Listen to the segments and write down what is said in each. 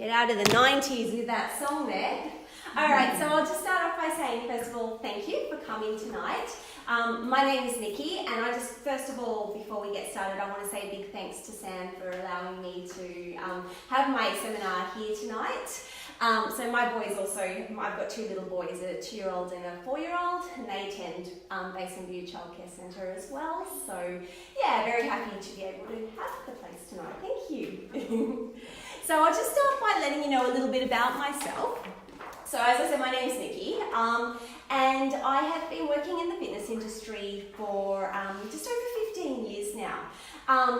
Get out of the 90s with that song there. All right, so I'll just start off by saying, first of all, thank you for coming tonight. My name is Nikki, and I just, first of all, before we get started, I want to say a big thanks to Sam for allowing me to have my seminar here tonight. So my boys also, I've got two little boys, a 2-year-old and a 4-year-old, and they attend Basin View Childcare Centre as well. So yeah, very happy to be able to have the place tonight. Thank you. So I'll just start by letting you know a little bit about myself. So as I said, my name is Nikki, and I have been working in the fitness industry for just over 15 years now.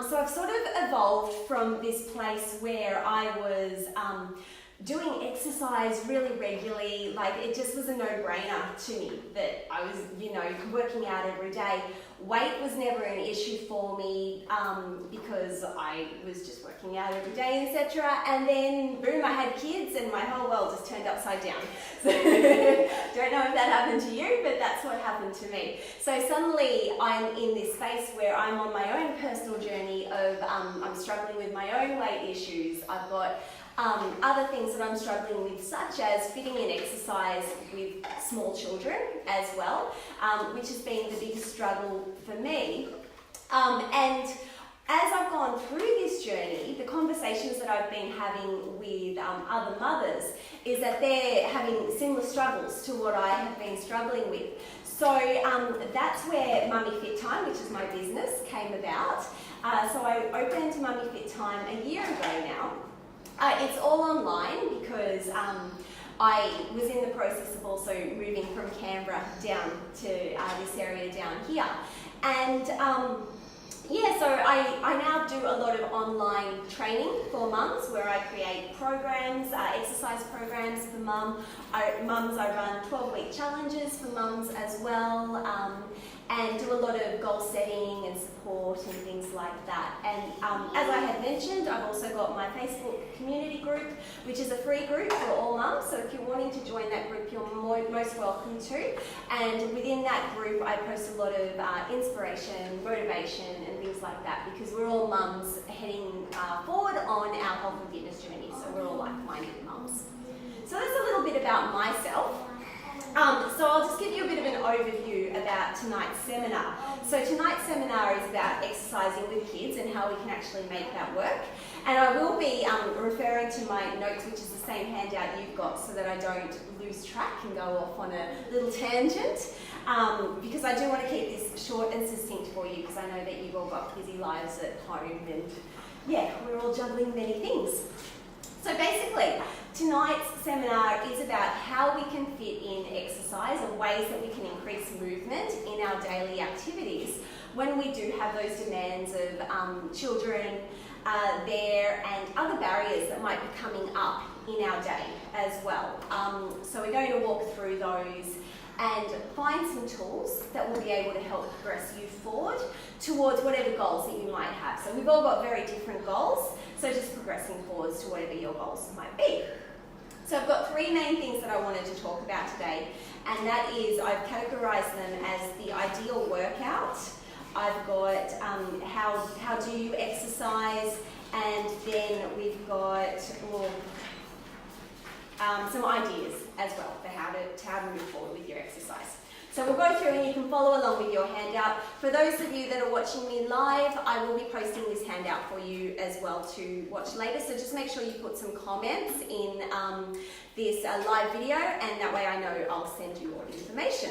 So I've sort of evolved from this place where I was doing exercise really regularly. Like, it just was a no-brainer to me that I was, working out every day. Weight was never an issue for me because I was just working out every day, etc. And then, boom, I had kids and my whole world just turned upside down. So, don't know if that happened to you, but that's what happened to me. So suddenly I'm in this space where I'm on my own personal journey of I'm struggling with my own weight issues. I've got other things that I'm struggling with, such as fitting in exercise with small children as well, which has been the biggest struggle for me. And as I've gone through this journey, the conversations that I've been having with other mothers is that they're having similar struggles to what I have been struggling with. So that's where Mummy Fit Time, which is my business, came about. So I opened Mummy Fit Time a year ago now. It's all online because I was in the process of also moving from Canberra down to this area down here. And so I now do a lot of online training for mums where I create programs, exercise programs for mums. I run 12-week challenges for mums as well, and do a lot of goal setting and support and things like that. And as I had mentioned, I've also got my Facebook community group, which is a free group for all mums. So if you're wanting to join that group, you're most welcome to. And within that group, I post a lot of inspiration, motivation, and things like that, because we're all mums heading forward on our health and fitness journey. So we're all like-minded mums. So that's a little bit about myself. So I'll just give you a bit of an overview about tonight's seminar. So tonight's seminar is about exercising with kids and how we can actually make that work. And I will be referring to my notes, which is the same handout you've got, so that I don't lose track and go off on a little tangent. Because I do want to keep this short and succinct for you, because I know that you've all got busy lives at home and we're all juggling many things. So basically, tonight's seminar is about how we can fit in exercise and ways that we can increase movement in our daily activities when we do have those demands of children there and other barriers that might be coming up in our day as well. So we're going to walk through those and find some tools that will be able to help progress you forward towards whatever goals that you might have. So we've all got very different goals, so just progressing forwards to whatever your goals might be. So I've got 3 main things that I wanted to talk about today, and that is, I've categorised them as the ideal workout. I've got how do you exercise, and then we've got some ideas as well for how to move forward with your exercise. So we'll go through and you can follow along with your handout. For those of you that are watching me live, I will be posting this handout for you as well to watch later. So just make sure you put some comments in this live video, and that way I know I'll send you all the information.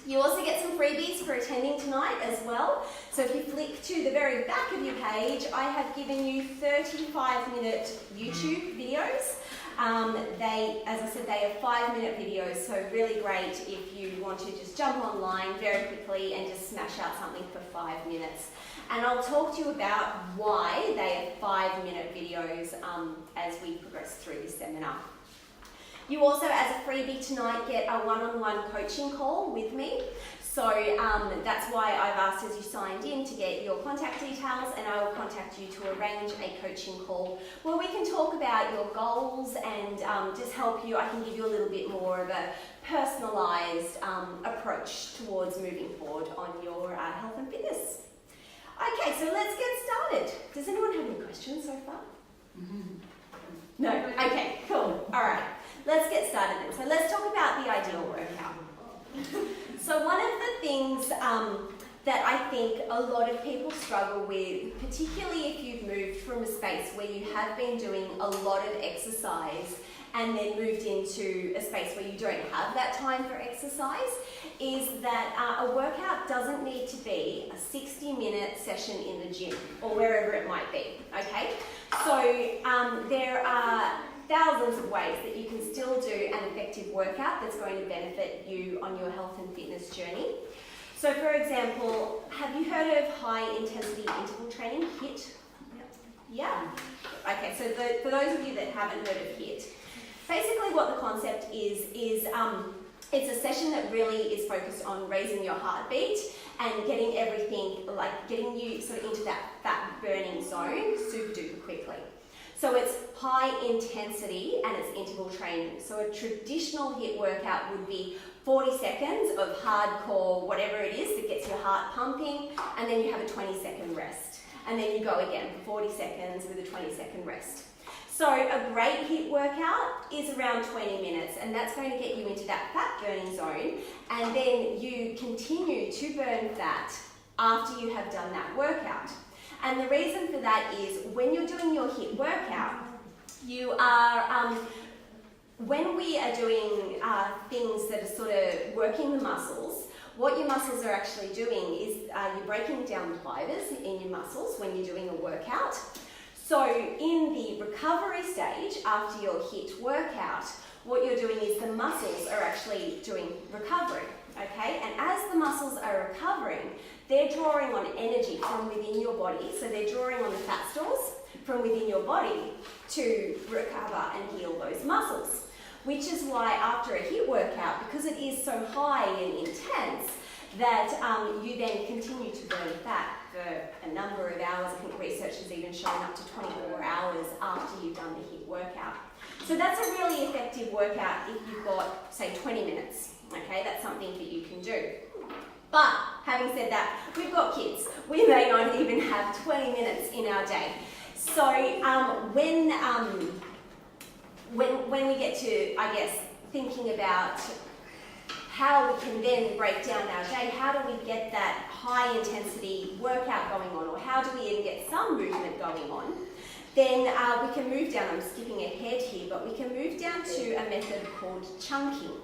You also get some freebies for attending tonight as well. So if you flick to the very back of your page, I have given you 35-minute YouTube videos. As I said, they are 5-minute videos, so really great if you want to just jump online very quickly and just smash out something for 5 minutes. And I'll talk to you about why they are 5-minute videos as we progress through this seminar. You also, as a freebie tonight, get a one-on-one coaching call with me. So that's why I've asked, as you signed in, to get your contact details, and I will contact you to arrange a coaching call where we can talk about your goals and just help you. I can give you a little bit more of a personalised approach towards moving forward on your health and fitness. Okay, so let's get started. Does anyone have any questions so far? No? Okay, cool. All right. Let's get started then. So let's talk about the ideal workout. So one of the things that I think a lot of people struggle with, particularly if you've moved from a space where you have been doing a lot of exercise and then moved into a space where you don't have that time for exercise, is that a workout doesn't need to be a 60-minute session in the gym or wherever it might be, okay? So there are thousands of ways that you can still do an effective workout that's going to benefit you on your health and fitness journey. So for example, have you heard of high intensity interval training, HIIT? Yeah? Okay, so for those of you that haven't heard of HIIT, basically what the concept is it's a session that really is focused on raising your heartbeat and getting everything, like getting you sort of into that fat burning zone super duper quickly. So it's high intensity and it's interval training. So a traditional HIIT workout would be 40 seconds of hardcore, whatever it is that gets your heart pumping, and then you have a 20-second rest. And then you go again for 40 seconds with a 20-second rest. So a great HIIT workout is around 20 minutes, and that's going to get you into that fat burning zone, and then you continue to burn fat after you have done that workout. And the reason for that is when you're doing your HIIT workout, you are, when we are doing things that are sort of working the muscles, what your muscles are actually doing is you're breaking down fibers in your muscles when you're doing a workout. So in the recovery stage after your HIIT workout, what you're doing is the muscles are actually doing recovery, okay? And as the muscles are recovering, they're drawing on energy from within your body, so they're drawing on the fat stores from within your body to recover and heal those muscles. Which is why after a HIIT workout, because it is so high and intense, that you then continue to burn fat for a number of hours. I think research has even shown up to 24 hours after you've done the HIIT workout. So that's a really effective workout if you've got, say, 20 minutes. Okay, that's something that you can do. But having said that, we've got kids. We may not even have 20 minutes in our day. So when we get to, I guess, thinking about how we can then break down our day, how do we get that high intensity workout going on, or how do we even get some movement going on, then we can move down, I'm skipping ahead here, but we can move down to a method called chunking.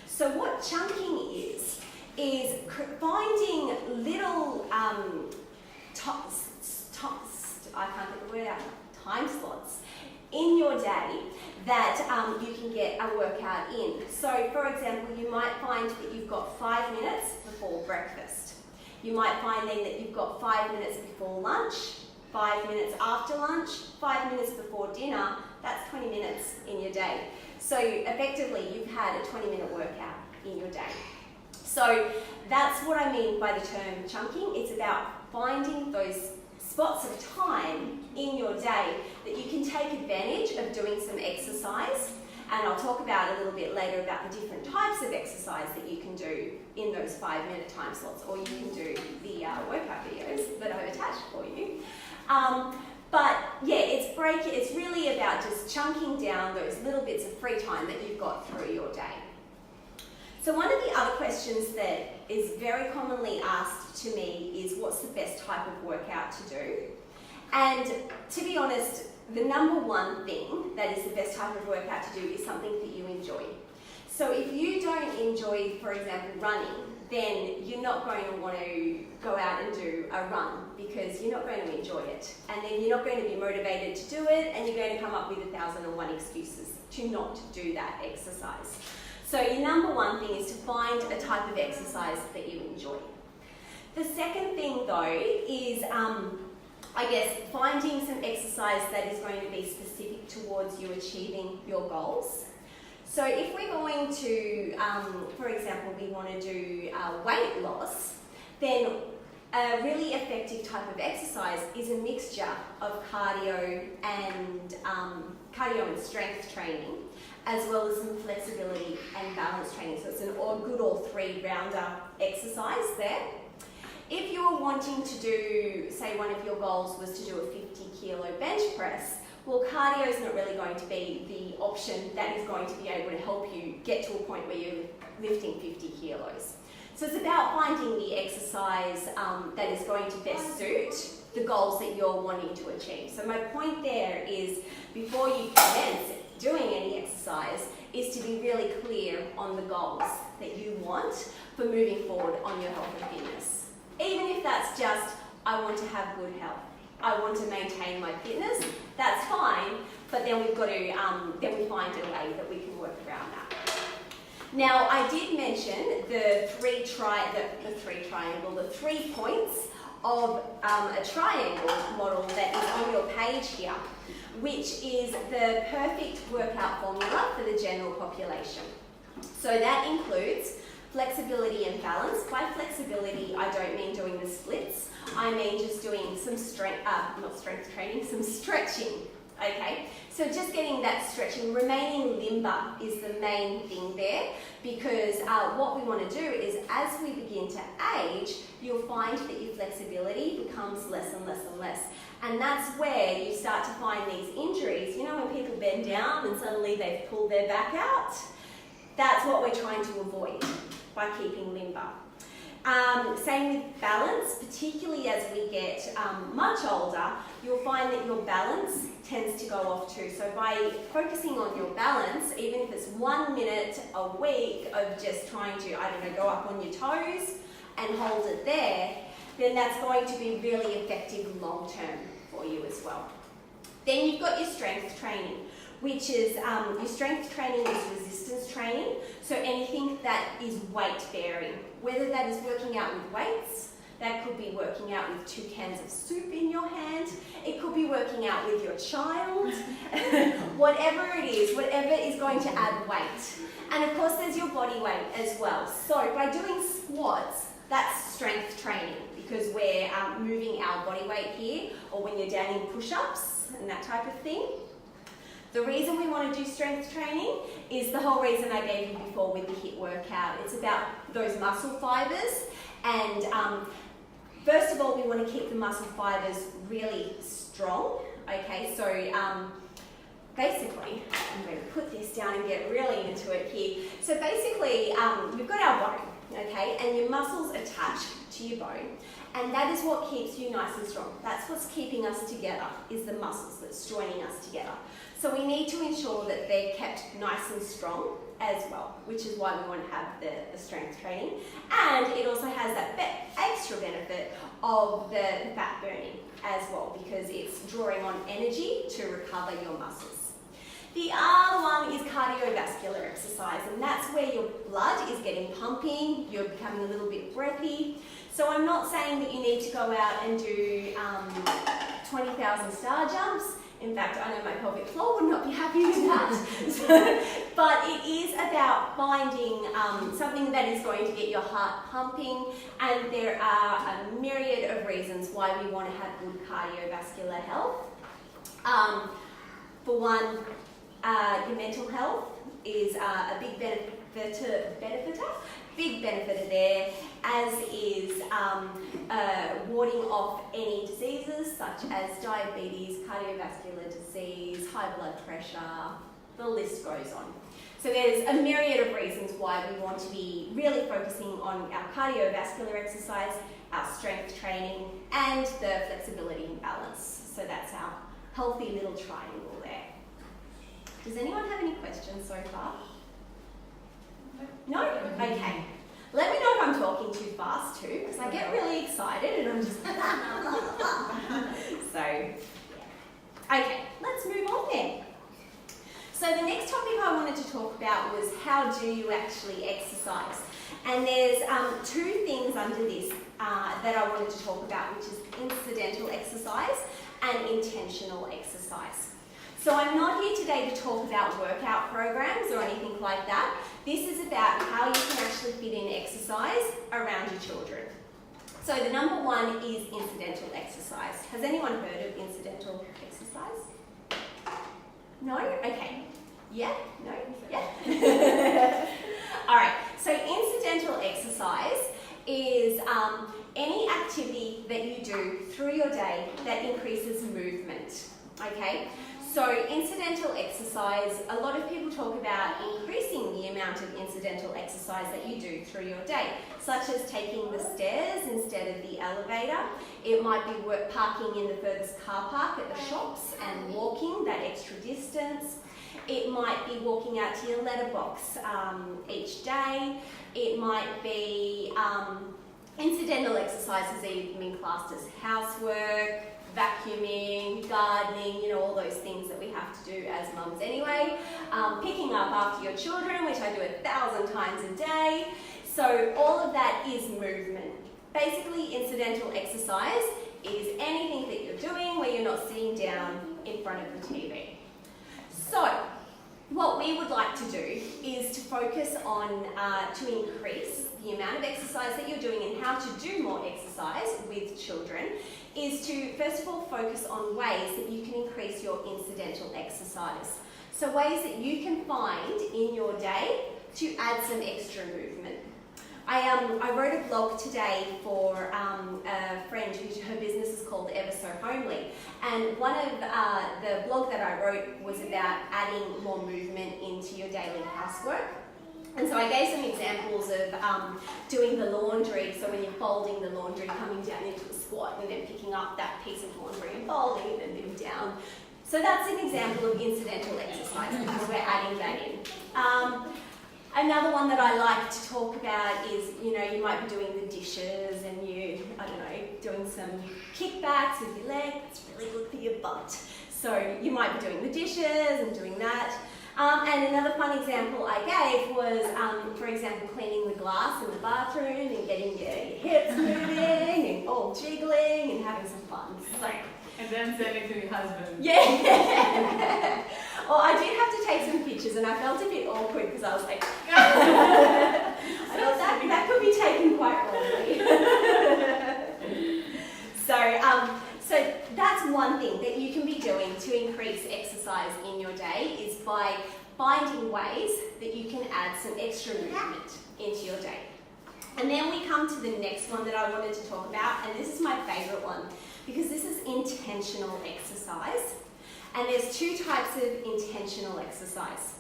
So what chunking is finding little time slots in your day that you can get a workout in. So for example, you might find that you've got 5 minutes before breakfast. You might find then that you've got 5 minutes before lunch, 5 minutes after lunch, 5 minutes before dinner. That's 20 minutes in your day. So effectively, you've had a 20-minute workout in your day. So that's what I mean by the term chunking. It's about finding those spots of time in your day that you can take advantage of doing some exercise. And I'll talk about a little bit later about the different types of exercise that you can do in those 5-minute time slots, or you can do the workout videos that I've attached for you. But yeah, it's really about just chunking down those little bits of free time that you've got through your day. So one of the other questions that is very commonly asked to me is, what's the best type of workout to do? And to be honest, the number one thing that is the best type of workout to do is something that you enjoy. So if you don't enjoy, for example, running, then you're not going to want to go out and do a run because you're not going to enjoy it. And then you're not going to be motivated to do it, and you're going to come up with 1,001 excuses to not do that exercise. So your number one thing is to find a type of exercise that you enjoy. The second thing though is, I guess, finding some exercise that is going to be specific towards you achieving your goals. So if we're going to, for example, we want to do weight loss, then a really effective type of exercise is a mixture of cardio and strength training, as well as some flexibility and balance training. So it's a good all three rounder exercise there. If you were wanting to do, say one of your goals was to do a 50 kilo bench press, well, cardio is not really going to be the option that is going to be able to help you get to a point where you're lifting 50 kilos. So it's about finding the exercise that is going to best suit the goals that you're wanting to achieve. So my point there is, before you commence doing any exercise, is to be really clear on the goals that you want for moving forward on your health and fitness. Even if that's just, I want to have good health, I want to maintain my fitness, that's fine, but then we've got to, then we find a way that we can work around that. Now, I did mention the three points of a triangle model that is on your page here, which is the perfect workout formula for the general population. So that includes flexibility and balance. By flexibility, I don't mean doing the splits. I mean just doing some some stretching. Okay, so just getting that stretching, remaining limber is the main thing there, because what we want to do is, as we begin to age, you'll find that your flexibility becomes less and less and less. And that's where you start to find these injuries. You know, when people bend down and suddenly they've pulled their back out? That's what we're trying to avoid by keeping limber. Same with balance, particularly as we get much older, you'll find that your balance tends to go off too. So by focusing on your balance, even if it's 1 minute a week of just trying to, go up on your toes and hold it there, then that's going to be really effective long term for you as well. Then you've got your strength training, which is, your strength training is resistance training, so anything that is weight bearing, whether that is working out with weights, that could be working out with 2 cans of soup in your hand, it could be working out with your child, whatever it is, whatever is going to add weight. And of course there's your body weight as well. So by doing squats, that's strength training, because we're moving our body weight here, or when you're down in push-ups and that type of thing. The reason we want to do strength training is the whole reason I gave you before with the HIIT workout. It's about those muscle fibers, and first of all, we want to keep the muscle fibers really strong. Okay, so basically, I'm going to put this down and get really into it here. So basically, we've got our bone, okay, and your muscles attach to your bone, and that is what keeps you nice and strong. That's what's keeping us together, is the muscles that's joining us together. So we need to ensure that they're kept nice and strong as well, which is why we want to have the strength training. And it also has that extra benefit of the fat burning as well, because it's drawing on energy to recover your muscles. The other one is cardiovascular exercise, and that's where your blood is getting pumping, you're becoming a little bit breathy. So I'm not saying that you need to go out and do 20,000 star jumps. In fact, I know my pelvic floor would not be happy with that. But it is about finding something that is going to get your heart pumping, and there are a myriad of reasons why we want to have good cardiovascular health. For one, your mental health is a big benefiter there, as is warding off any diseases such as diabetes, cardiovascular disease, high blood pressure, the list goes on. So there's a myriad of reasons why we want to be really focusing on our cardiovascular exercise, our strength training, and the flexibility and balance. So that's our healthy little triangle there. Does anyone have any questions so far? No? Okay. Let me know if I'm talking too fast too, because I get really excited and I'm just so, yeah. Okay, let's move on then. So the next topic I wanted to talk about was, how do you actually exercise? And there's 2 things under this that I wanted to talk about, which is incidental exercise and intentional exercise. So I'm not here today to talk about workout programs or anything like that. This is about how you can actually fit in exercise around your children. So the number 1 is incidental exercise. Has anyone heard of incidental exercise? No? Okay. Yeah? No? Yeah? All right. So incidental exercise is any activity that you do through your day that increases movement. Okay, so incidental exercise, a lot of people talk about increasing the amount of incidental exercise that you do through your day, such as taking the stairs instead of the elevator. It might be parking in the furthest car park at the shops and walking that extra distance. It might be walking out to your letterbox each day. It might be incidental exercises even classed as housework, vacuuming, gardening, all those things that we have to do as mums anyway. Picking up after your children, which I do 1,000 times a day. So all of that is movement. Basically, incidental exercise is anything that you're doing where you're not sitting down in front of the TV. So what we would like to do is to focus on to increase the amount of exercise that you're doing and how to do more exercise with children is to first of all focus on ways that you can increase your incidental exercise. So ways that you can find in your day to add some extra movement. I wrote a blog today for a friend her business is called Ever So Homely, and one of the blog that I wrote was about adding more movement into your daily housework. And so I gave some examples of doing the laundry, so when you're folding the laundry, coming down into a squat and then picking up that piece of laundry and folding it and then down. So that's an example of incidental exercise because we're adding that in. Another one that I like to talk about is, you might be doing the dishes and doing some kickbacks with your leg. It's really good for your butt. So you might be doing the dishes and doing that. And another fun example I gave was, for example, cleaning the glass in the bathroom and getting your hips moving and all jiggling and having some fun. So, and then sending to your husband. Yeah. Well, I did have to take some pictures and I felt a bit awkward because I was like, I thought that could be taken quite wrongly. So that's one thing that you can be doing to increase exercise in your day is by finding ways that you can add some extra movement into your day. And then we come to the next one that I wanted to talk about, and this is my favourite one because this is intentional exercise. And there's two types of intentional exercise.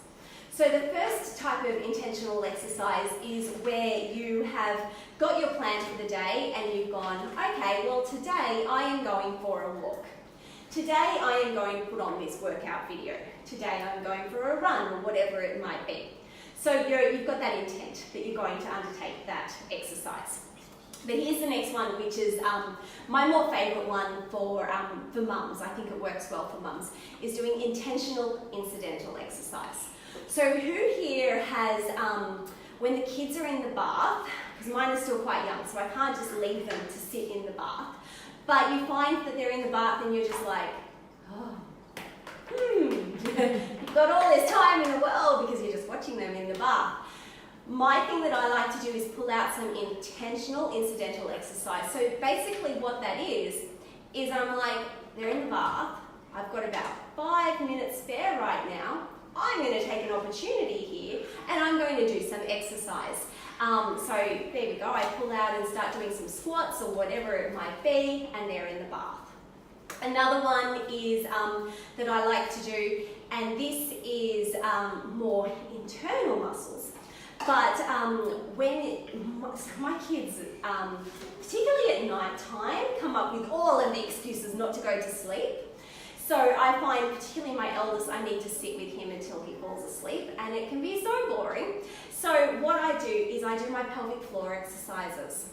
So the first type of intentional exercise is where you have got your plan for the day and you've gone, okay, well today I am going for a walk. Today I am going to put on this workout video. Today I'm going for a run or whatever it might be. So you've got that intent that you're going to undertake that exercise. But here's the next one, which is my more favourite one for mums. I think it works well for mums, is doing intentional incidental exercise. So who here has, when the kids are in the bath, because mine are still quite young, so I can't just leave them to sit in the bath, but you find that they're in the bath and you're just like, you've got all this time in the world because you're just watching them in the bath. My thing that I like to do is pull out some intentional incidental exercise. So basically what that is I'm like, they're in the bath, I've got about 5 minutes spare right now, I'm going to take an opportunity here and I'm going to do some exercise. So there we go, I pull out and start doing some squats or whatever it might be, and they're in the bath. Another one is that I like to do, and this is more internal muscles. But when my kids, particularly at night time, come up with all of the excuses not to go to sleep. So I find, particularly my eldest, I need to sit with him until he falls asleep, and it can be so boring. So what I do is I do my pelvic floor exercises.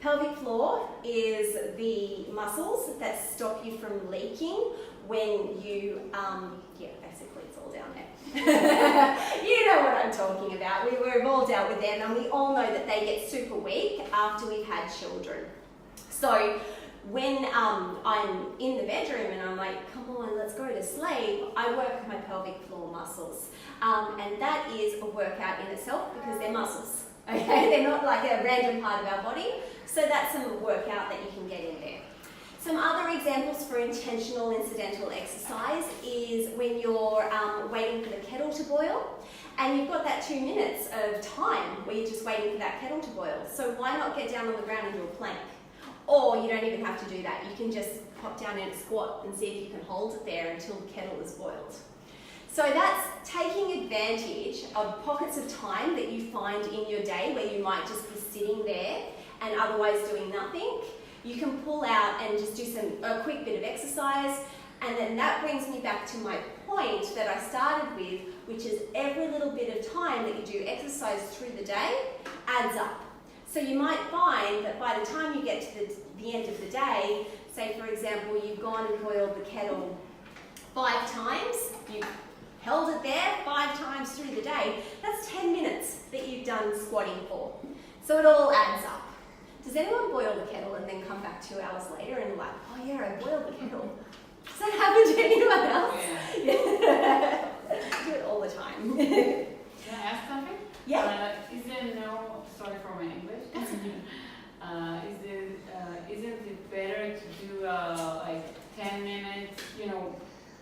Pelvic floor is the muscles that stop you from leaking when you, basically it's all down there. You know what I'm talking about. We've all dealt with them, and we all know that they get super weak after we've had children. So when I'm in the bedroom and I'm like, come on, let's go to sleep, I work my pelvic floor muscles. And that is a workout in itself because they're muscles. Okay, they're not like a random part of our body. So that's some workout that you can get in there. Some other examples for intentional incidental exercise is when you're waiting for the kettle to boil and you've got that 2 minutes of time where you're just waiting for that kettle to boil. So why not get down on the ground and do a plank? Or you don't even have to do that. You can just pop down and squat and see if you can hold it there until the kettle is boiled. So that's taking advantage of pockets of time that you find in your day where you might just be sitting there and otherwise doing nothing. You can pull out and just do a quick bit of exercise, and then that brings me back to my point that I started with, which is every little bit of time that you do exercise through the day adds up. So you might find that by the time you get to the end of the day, say for example you've gone and boiled the kettle 5 times, you've held it there 5 times through the day, that's 10 minutes that you've done squatting for. So it all adds up. Does anyone boil the kettle and then come back 2 hours later and like, oh yeah, I boiled the kettle? Does that happen to anyone else? Yeah. Do it all the time. Can I ask something? Yeah. Is there no, sorry for my English. Isn't it better to do like 10 minutes,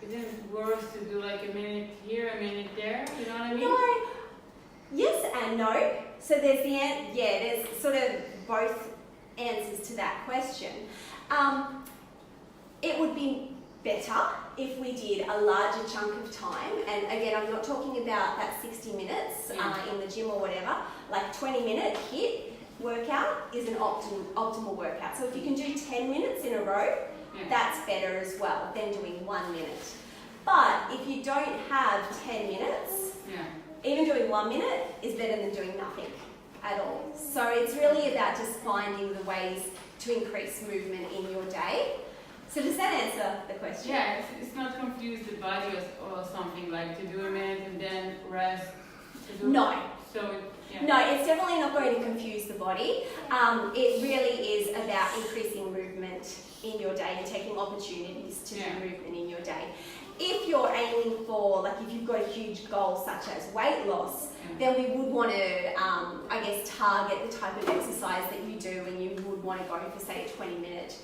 isn't it worse to do like a minute here, a minute there? You know what I mean? No. Yes and no. So there's there's sort of both answers to that question. It would be better if we did a larger chunk of time, and again I'm not talking about that 60 minutes in the gym or whatever, like 20-minute HIIT workout is an optimal workout. So if you can do 10 minutes in a row, that's better as well than doing 1 minute. But if you don't have 10 minutes, even doing 1 minute is better than doing nothing at all. So it's really about just finding the ways to increase movement in your day. So does that answer the question? Yeah, it's not confuse the body or something like to do a minute and then rest. No. Yeah. No, it's definitely not going to confuse the body. It really is about increasing movement in your day and taking opportunities to do movement in your day. If you're aiming for, like if you've got a huge goal such as weight loss, then we would want to, target the type of exercise that you do, and you would want to go for, say, a 20-minute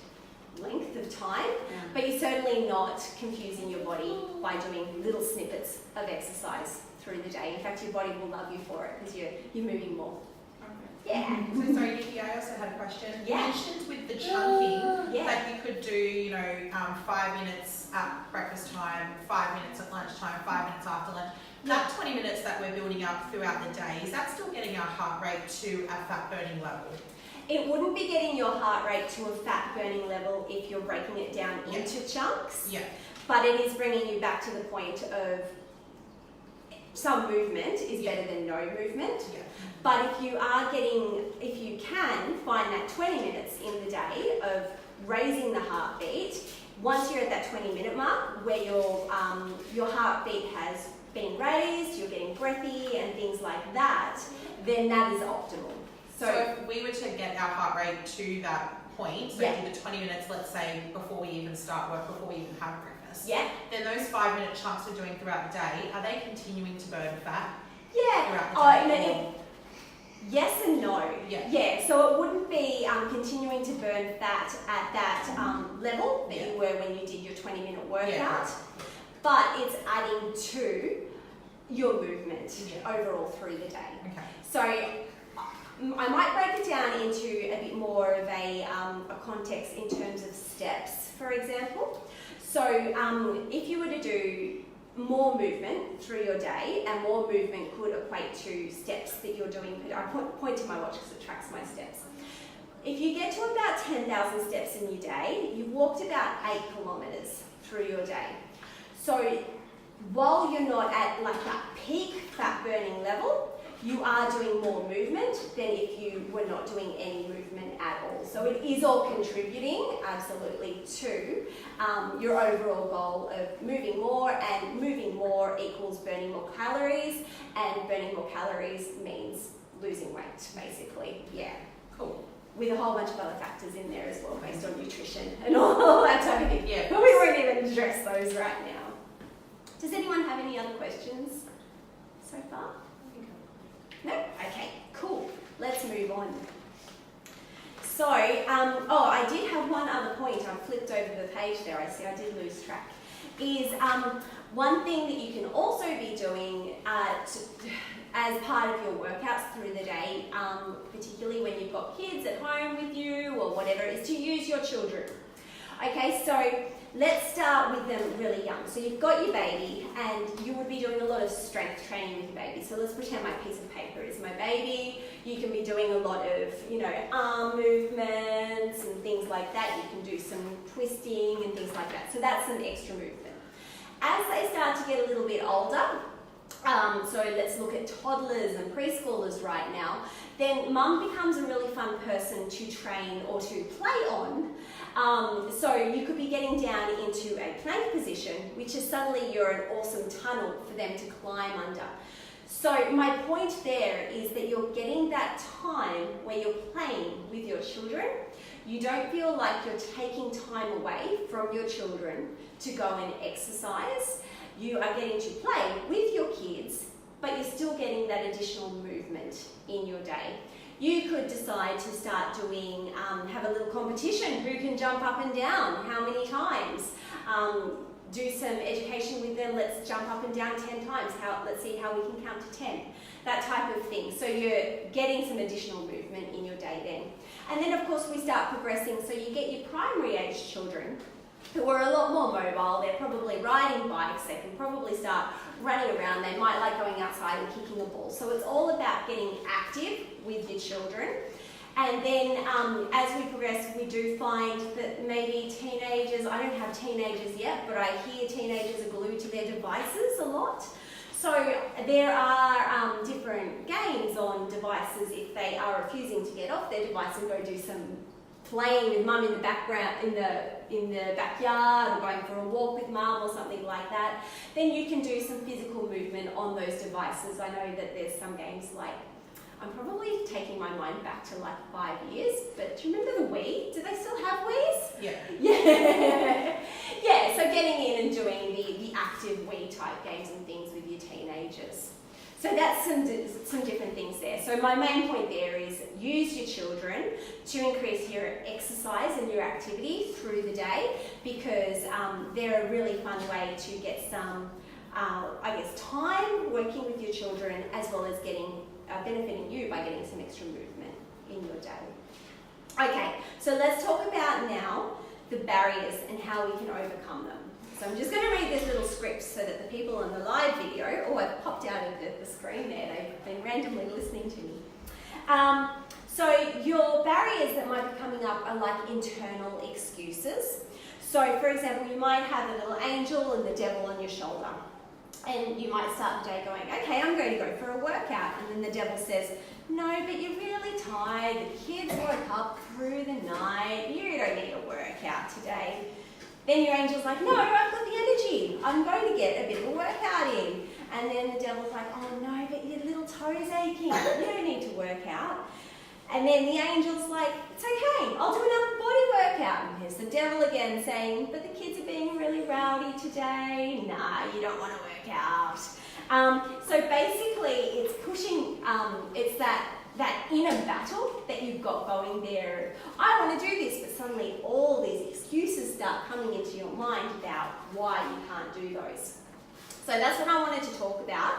length of time, but you're certainly not confusing your body by doing little snippets of exercise through the day. In fact, your body will love you for it because you're moving more. Okay. Yeah. So sorry, Nikki, I also had a question. Yeah. You mentioned with the chunking that you could do, 5 minutes at breakfast time, 5 minutes at lunchtime, 5 minutes after lunch. That 20 minutes that we're building up throughout the day, is that still getting our heart rate to a fat burning level? It wouldn't be getting your heart rate to a fat burning level if you're breaking it down into chunks. Yeah. But it is bringing you back to the point of some movement is better than no movement. Yeah. But if you can find that 20 minutes in the day of raising the heartbeat, once you're at that 20-minute mark where your heartbeat has been raised, you're getting breathy and things like that, then that is optimal. So if we were to get our heart rate to that point, so do the 20 minutes, let's say, before we even start work, before we even have breakfast, then those 5-minute chunks we're doing throughout the day, are they continuing to burn fat throughout the day? Yes and no. Yeah. So it wouldn't be continuing to burn fat at that level that you were when you did your 20-minute workout, but it's adding to your movement overall through the day. Okay. So I might break it down into a bit more of a context in terms of steps, for example. So if you were to do more movement through your day, and more movement could equate to steps that you're doing. I point to my watch because it tracks my steps. If you get to about 10,000 steps in your day, you've walked about 8 kilometres through your day. So while you're not at like that peak fat burning level, you are doing more movement than if you were not doing any movement at all. So it is all contributing absolutely to your overall goal of moving more, and moving more equals burning more calories, and burning more calories means losing weight, basically. Yeah. Cool. With a whole bunch of other factors in there as well, based on nutrition and all that type of thing. Yeah. But we won't even address those right now. Does anyone have any other questions so far? No? Okay, cool. Let's move on. So, I did have one other point. I flipped over the page there. I see I did lose track. Is one thing that you can also be doing as part of your workouts through the day, particularly when you've got kids at home with you or whatever, is to use your children. Okay, so let's start with them really young. So you've got your baby and you would be doing a lot of strength training with your baby. So let's pretend my piece of paper is my baby. You can be doing a lot of, arm movements and things like that. You can do some twisting and things like that. So that's some extra movement. As they start to get a little bit older, so let's look at toddlers and preschoolers right now, then mum becomes a really fun person to train or to play on. So you could be getting down into a plank position, which is suddenly you're an awesome tunnel for them to climb under. So my point there is that you're getting that time where you're playing with your children. You don't feel like you're taking time away from your children to go and exercise. You are getting to play with your kids, but you're still getting that additional movement in your day. You could decide to start doing, have a little competition, who can jump up and down, how many times. Do some education with them, let's jump up and down 10 times, let's see how we can count to 10. That type of thing. So you're getting some additional movement in your day then. And then of course we start progressing, so you get your primary age children who are a lot more mobile. They're probably riding bikes, they can probably start running around, they might like going outside and kicking a ball. So it's all about getting active with your children. And then as we progress, we do find that maybe teenagers, I don't have teenagers yet, but I hear teenagers are glued to their devices a lot. So there are different games on devices if they are refusing to get off their device and go do some playing with mum in the background, in the backyard, or going for a walk with mum or something like that. Then you can do some physical movement on those devices. I know that there's some games like, I'm probably taking my mind back to like 5 years, but do you remember the Wii? Do they still have Wiis? Yeah. Yeah. Yeah, so getting in and doing the active Wii type games and things with your teenagers. So that's some different things there. So my main point there is use your children to increase your exercise and your activity through the day, because they're a really fun way to get some, time working with your children, as well as getting benefiting you by getting some extra movement in your day. Okay, so let's talk about now the barriers and how we can overcome them. So I'm just going to read this little script so that the people in the live video, I've popped out of the screen there, they've been randomly listening to me. So your barriers that might be coming up are like internal excuses. So for example, you might have a little angel and the devil on your shoulder. And you might start the day going, okay, I'm going to go for a workout. And then the devil says, no, but you're really tired. The kids woke up through the night. You don't need a workout today. Then your angel's like, no, I've got the energy. I'm going to get a bit of a workout in. And then the devil's like, oh no, but your little toe's aching. You don't need to work out. And then the angel's like, it's okay, I'll do another body workout. And here's the devil again saying, but the kids are being really rowdy today. Nah, you don't want to work out. So basically it's pushing, it's that inner battle that you've got going there. I want to do this, but suddenly all these excuses start coming into your mind about why you can't do those. So that's what I wanted to talk about,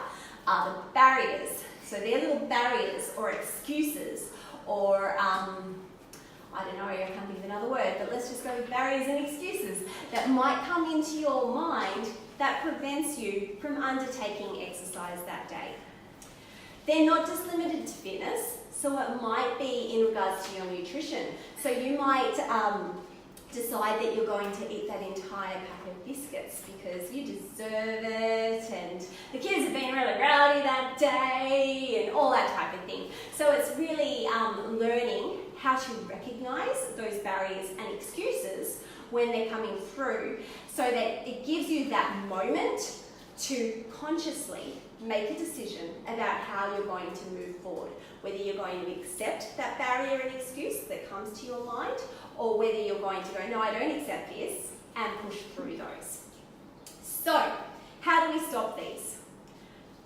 are the barriers. So they're little barriers or excuses, or I don't know, I can't think of another word, but let's just go with barriers and excuses that might come into your mind that prevents you from undertaking exercise that day. They're not just limited to fitness, so it might be in regards to your nutrition. So you might decide that you're going to eat that entire pack of biscuits because you deserve it, and the kids have been really rowdy that day, and all that type of thing. So it's really learning how to recognise those barriers and excuses when they're coming through, so that it gives you that moment to consciously make a decision about how you're going to move forward, whether you're going to accept that barrier and excuse that comes to your mind, or whether you're going to go, no, I don't accept this, and push through those. So, how do we stop these?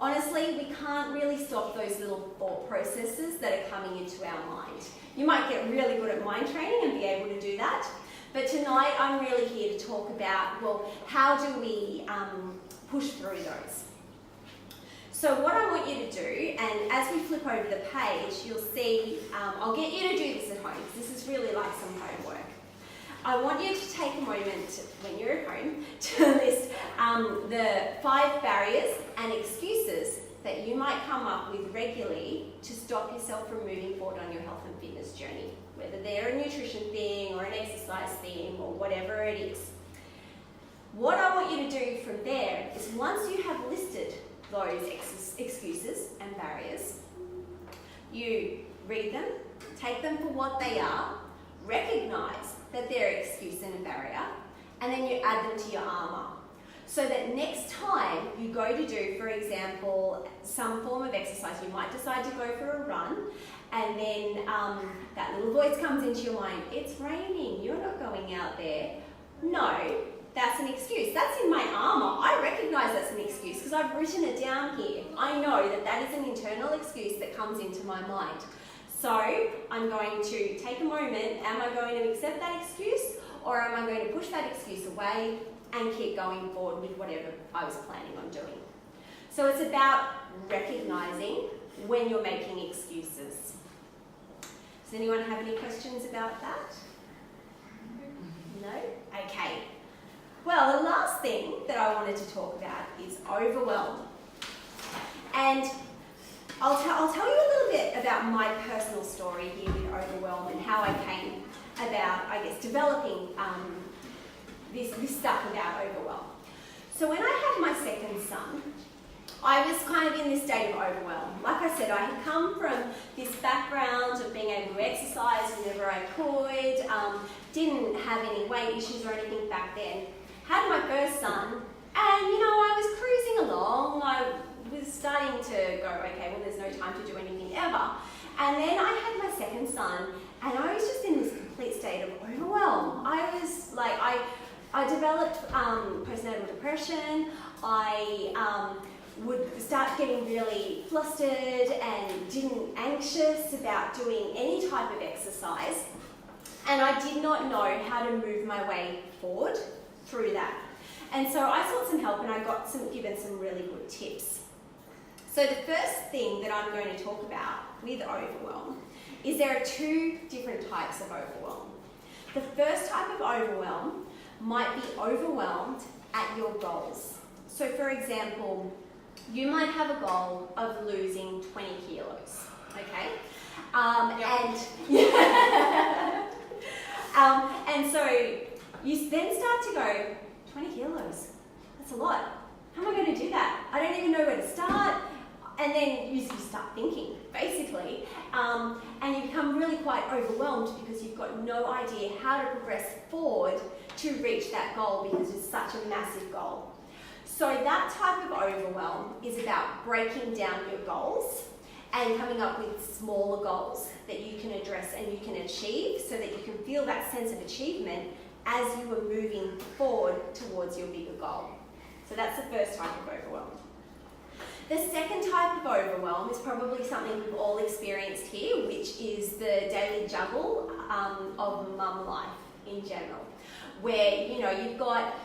Honestly, we can't really stop those little thought processes that are coming into our mind. You might get really good at mind training and be able to do that, but tonight I'm really here to talk about, well, how do we push through those? So what I want you to do, and as we flip over the page, you'll see, I'll get you to do this at home, because this is really like some homework. I want you to take a moment when you're at home to list the 5 barriers and excuses that you might come up with regularly to stop yourself from moving forward on your health and fitness journey, whether they're a nutrition thing or an exercise thing or whatever it is. What I want you to do from there is, once you have listed those excuses and barriers, you read them, take them for what they are, recognise that they're an excuse and a barrier, and then you add them to your armour. So that next time you go to do, for example, some form of exercise, you might decide to go for a run, and then that little voice comes into your mind, it's raining, you're not going out there. No, that's an excuse. That's in my armour. I recognise that's an excuse because I've written it down here. I know that that is an internal excuse that comes into my mind. So I'm going to take a moment. Am I going to accept that excuse, or am I going to push that excuse away and keep going forward with whatever I was planning on doing? So it's about recognising when you're making excuses. Does anyone have any questions about that? No? Okay. Well, the last thing that I wanted to talk about is overwhelm. And I'll tell you a little bit about my personal story here with overwhelm and how I came about, I guess, developing this stuff about overwhelm. So when I had my second son, I was kind of in this state of overwhelm. Like I said, I had come from this background of being able to exercise whenever I could, didn't have any weight issues or anything back then. Had my first son, and I was cruising along. I was starting to go, okay, well, there's no time to do anything ever. And then I had my second son, and I was just in this complete state of overwhelm. I was like, I developed postnatal depression. I would start getting really flustered and anxious about doing any type of exercise. And I did not know how to move my way forward through that. And so I sought some help, and I got given some really good tips. So the first thing that I'm going to talk about with overwhelm is there are 2 different types of overwhelm. The first type of overwhelm might be overwhelmed at your goals. So for example, you might have a goal of losing 20 kilos, okay? And so you then start to go, 20 kilos, that's a lot. How am I going to do that? I don't even know where to start. And then you start thinking, basically, and you become really quite overwhelmed because you've got no idea how to progress forward to reach that goal because it's such a massive goal. So that type of overwhelm is about breaking down your goals and coming up with smaller goals that you can address and you can achieve so that you can feel that sense of achievement as you are moving forward towards your bigger goal. So that's the first type of overwhelm. The second type of overwhelm is probably something we've all experienced here, which is the daily juggle of mum life in general, where you've got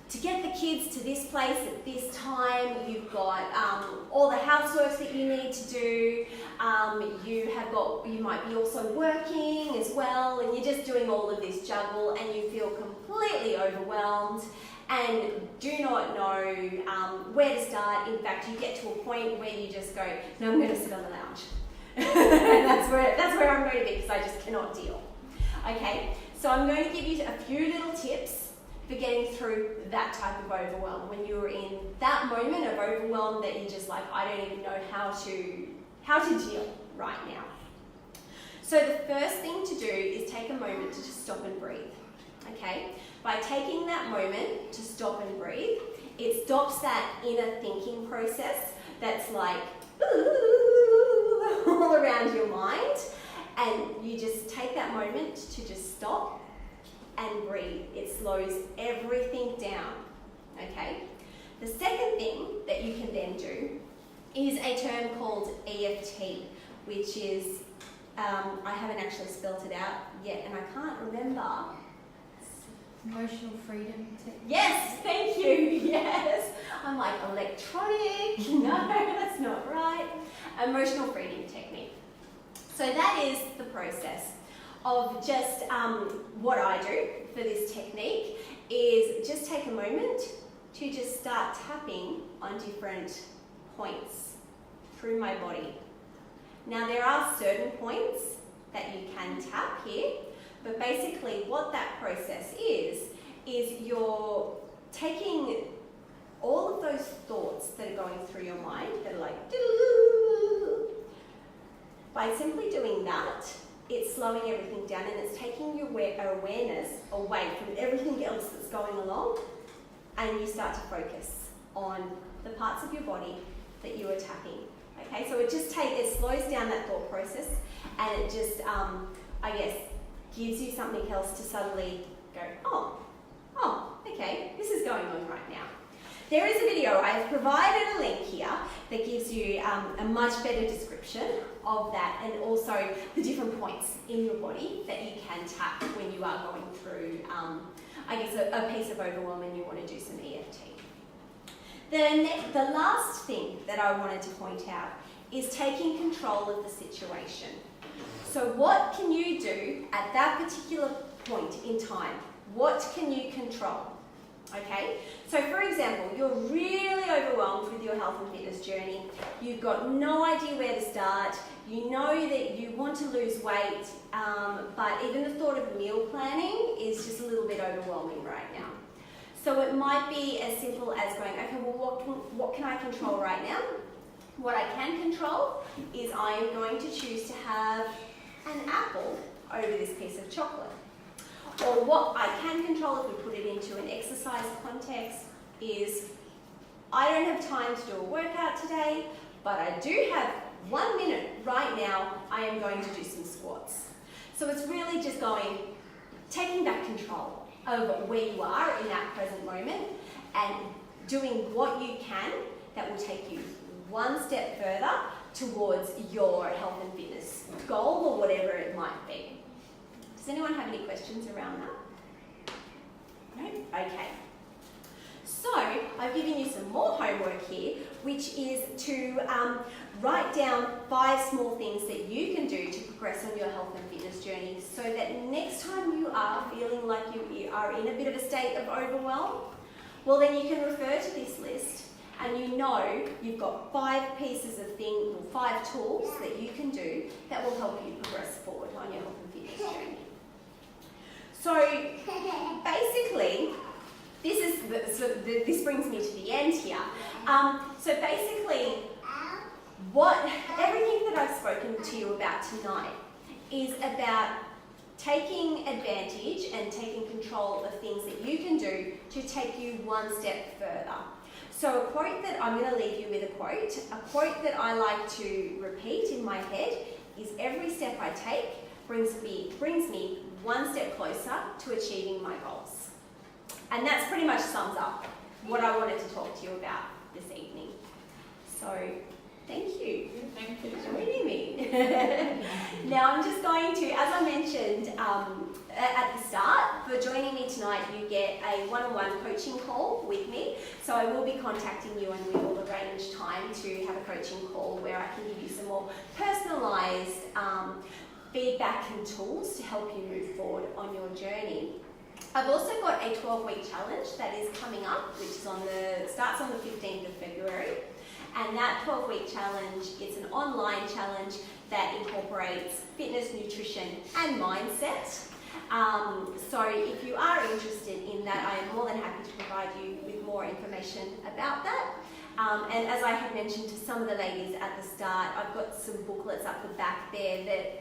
to get the kids to this place at this time, you've got all the housework that you need to do, you might be also working as well, and you're just doing all of this juggle and you feel completely overwhelmed and do not know where to start. In fact, you get to a point where you just go, no, I'm going to sit on the lounge. And that's where I'm going to be because I just cannot deal. Okay, so I'm going to give you a few little tips for getting through that type of overwhelm. When you're in that moment of overwhelm that you're just like, I don't even know how to deal right now. So the first thing to do is take a moment to just stop and breathe. Okay? By taking that moment to stop and breathe, it stops that inner thinking process that's like all around your mind, and you just take that moment to just stop and breathe. It slows everything down. Okay? The second thing that you can then do is a term called EFT, which is, I haven't actually spelled it out yet, and I can't remember. Emotional freedom technique. Yes, thank you. Yes. I'm like, electronic. No, that's not right. Emotional freedom technique. So that is the process of just what I do for this technique is just take a moment to just start tapping on different points through my body. Now there are certain points that you can tap here, but basically what that process is you're taking all of those thoughts that are going through your mind that are like, doo-doo-doo-doo. By simply doing that, it's slowing everything down and it's taking your awareness away from everything else that's going along, and you start to focus on the parts of your body that you are tapping. Okay, so it slows down that thought process, and it just, I guess, gives you something else to suddenly go, oh, okay, this is going on right now. There is a video, I've provided a link here that gives you a much better description of that, and also the different points in your body that you can tap when you are going through, I guess, a piece of overwhelm and you want to do some EFT. The last thing that I wanted to point out is taking control of the situation. So what can you do at that particular point in time? What can you control? Okay, so for example, you're really overwhelmed with your health and fitness journey. You've got no idea where to start. You know that you want to lose weight, but even the thought of meal planning is just a little bit overwhelming right now. So it might be as simple as going, okay, well, what can I control right now? What I can control is I am going to choose to have an apple over this piece of chocolate. Or what I can control, if we put it into an exercise context, is I don't have time to do a workout today, but I do have 1 minute right now, I am going to do some squats. So it's really just taking back control over where you are in that present moment and doing what you can that will take you one step further towards your health and fitness goal or whatever it might be. Does anyone have any questions around that? No? Okay. So, I've given you some more homework here, which is to write down 5 small things that you can do to progress on your health and fitness journey, so that next time you are feeling like you are in a bit of a state of overwhelm, well then you can refer to this list and you know you've got 5 pieces of things, or 5 tools that you can do that will help you progress forward on your health and fitness journey. So basically, this brings me to the end here. So basically, everything that I've spoken to you about tonight is about taking advantage and taking control of things that you can do to take you one step further. So a quote that I'm going to leave you with a quote that I like to repeat in my head is, every step I take brings me one step closer to achieving my goals. And that's pretty much sums up what I wanted to talk to you about this evening. So, thank you. Thank you. For joining me. Now I'm just going to, as I mentioned at the start, for joining me tonight, you get a one-on-one coaching call with me. So I will be contacting you and we will arrange time to have a coaching call where I can give you some more personalised feedback and tools to help you move forward on your journey. I've also got a 12-week challenge that is coming up, which is starts on the 15th of February. And that 12-week challenge, it's an online challenge that incorporates fitness, nutrition, and mindset. So if you are interested in that, I am more than happy to provide you with more information about that. And as I had mentioned to some of the ladies at the start, I've got some booklets up the back there that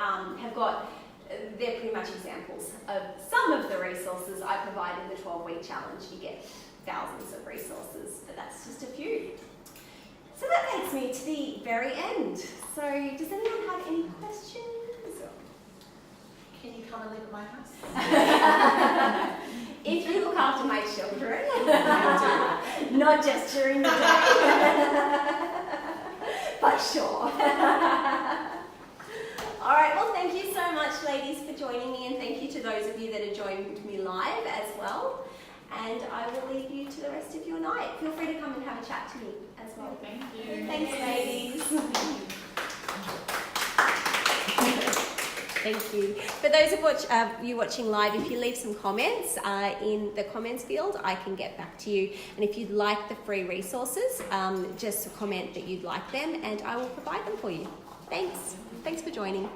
they're pretty much examples of some of the resources I provide in the 12-week challenge. You get thousands of resources, but that's just a few. So that takes me to the very end. So does anyone have any questions? Can you come and live at my house? If you look after my children, not just during the day, but sure. All right, well, thank you so much much, ladies, for joining me, and thank you to those of you that have joined me live as well. And I will leave you to the rest of your night. Feel free to come and have a chat to me as well. Thank you. Thanks, ladies. Thank you. For those of you watching live, if you leave some comments in the comments field, I can get back to you. And if you'd like the free resources, just comment that you'd like them and I will provide them for you. Thanks. Thanks for joining.